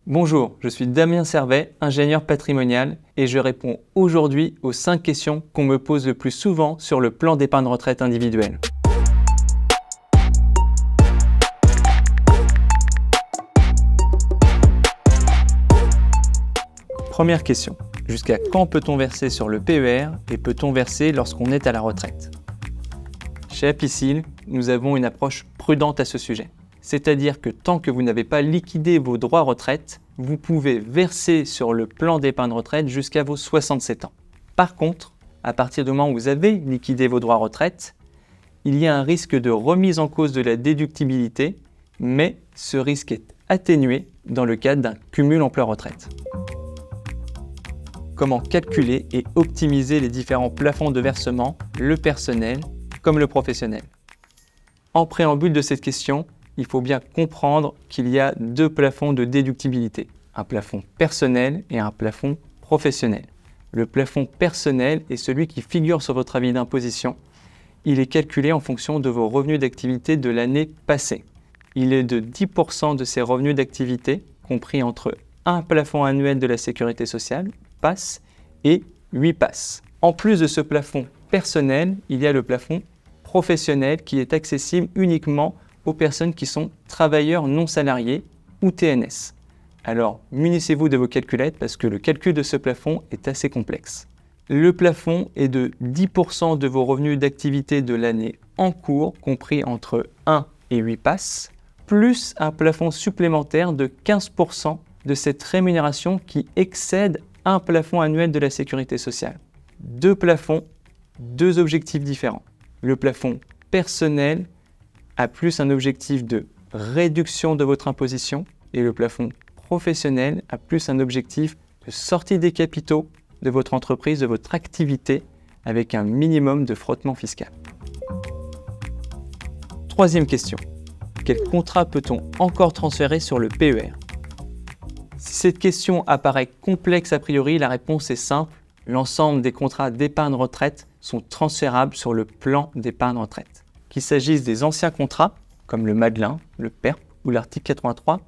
Bonjour, je suis Damien Servet, ingénieur patrimonial et je réponds aujourd'hui aux 5 questions qu'on me pose le plus souvent sur le plan d'épargne retraite individuel. Première question, jusqu'à quand peut-on verser sur le PER et peut-on verser lorsqu'on est à la retraite? Chez Apicil, nous avons une approche prudente à ce sujet. C'est-à-dire que tant que vous n'avez pas liquidé vos droits retraite, vous pouvez verser sur le plan d'épargne retraite jusqu'à vos 67 ans. Par contre, à partir du moment où vous avez liquidé vos droits retraite, il y a un risque de remise en cause de la déductibilité, mais ce risque est atténué dans le cadre d'un cumul emploi-retraite. Comment calculer et optimiser les différents plafonds de versement, le personnel comme le professionnel? En préambule de cette question, il faut bien comprendre qu'il y a 2 plafonds de déductibilité, un plafond personnel et un plafond professionnel. Le plafond personnel est celui qui figure sur votre avis d'imposition. Il est calculé en fonction de vos revenus d'activité de l'année passée. Il est de 10% de ces revenus d'activité, compris entre un plafond annuel de la sécurité sociale, PASS, et 8 PASS. En plus de ce plafond personnel, il y a le plafond professionnel qui est accessible uniquement aux personnes qui sont travailleurs non salariés ou TNS. Alors, munissez-vous de vos calculettes parce que le calcul de ce plafond est assez complexe. Le plafond est de 10% de vos revenus d'activité de l'année en cours, compris entre 1 et 8 PASS, plus un plafond supplémentaire de 15% de cette rémunération qui excède un plafond annuel de la sécurité sociale. 2 plafonds, 2 objectifs différents. Le plafond personnel a plus un objectif de réduction de votre imposition et le plafond professionnel a plus un objectif de sortie des capitaux de votre entreprise, de votre activité avec un minimum de frottement fiscal. Troisième question, quel contrat peut-on encore transférer sur le PER? Si cette question apparaît complexe a priori, la réponse est simple, l'ensemble des contrats d'épargne retraite sont transférables sur le plan d'épargne retraite. Qu'il s'agisse des anciens contrats, comme le Madelin, le PERP ou l'article 83,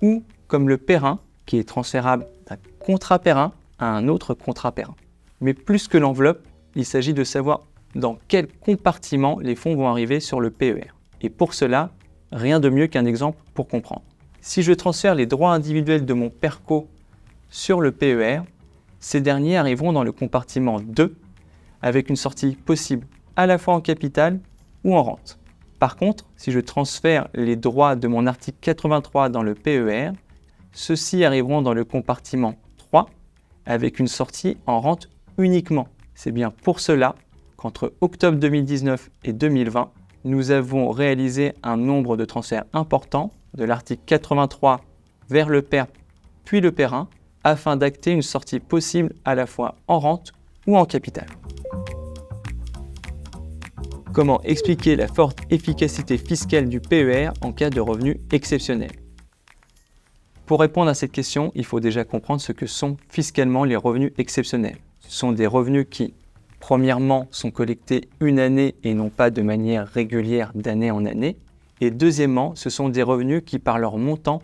ou comme le PERIN, qui est transférable d'un contrat PERIN à un autre contrat PERIN. Mais plus que l'enveloppe, il s'agit de savoir dans quel compartiment les fonds vont arriver sur le PER. Et pour cela, rien de mieux qu'un exemple pour comprendre. Si je transfère les droits individuels de mon PERCO sur le PER, ces derniers arriveront dans le compartiment 2, avec une sortie possible à la fois en capital ou en rente. Par contre, si je transfère les droits de mon article 83 dans le PER, ceux-ci arriveront dans le compartiment 3 avec une sortie en rente uniquement. C'est bien pour cela qu'entre octobre 2019 et 2020, nous avons réalisé un nombre de transferts importants de l'article 83 vers le PERP puis le PERIN afin d'acter une sortie possible à la fois en rente ou en capital. Comment expliquer la forte efficacité fiscale du PER en cas de revenus exceptionnels? Pour répondre à cette question, il faut déjà comprendre ce que sont fiscalement les revenus exceptionnels. Ce sont des revenus qui, premièrement, sont collectés une année et non pas de manière régulière d'année en année. Et deuxièmement, ce sont des revenus qui, par leur montant,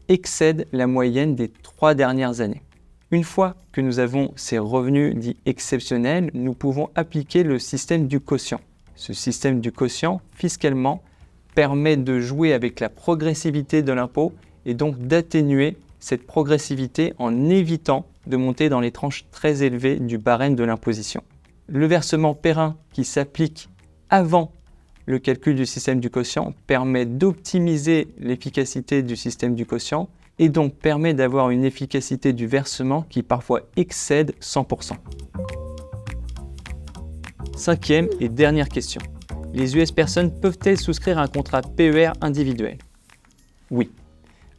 excèdent la moyenne des 3 dernières années. Une fois que nous avons ces revenus dits exceptionnels, nous pouvons appliquer le système du quotient. Ce système du quotient, fiscalement, permet de jouer avec la progressivité de l'impôt et donc d'atténuer cette progressivité en évitant de monter dans les tranches très élevées du barème de l'imposition. Le versement PERIN qui s'applique avant le calcul du système du quotient permet d'optimiser l'efficacité du système du quotient et donc permet d'avoir une efficacité du versement qui parfois excède 100%. Cinquième et dernière question. Les US personnes peuvent-elles souscrire un contrat PER individuel? Oui.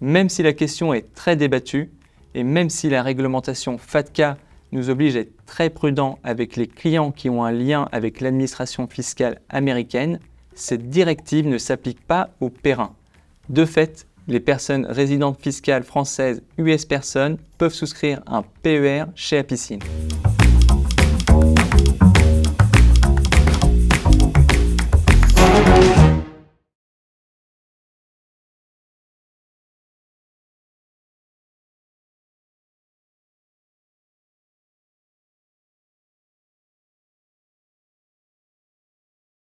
Même si la question est très débattue et même si la réglementation FATCA nous oblige à être très prudent avec les clients qui ont un lien avec l'administration fiscale américaine, cette directive ne s'applique pas au PERIN. De fait, les personnes résidentes fiscales françaises US personnes peuvent souscrire un PER chez Apicil.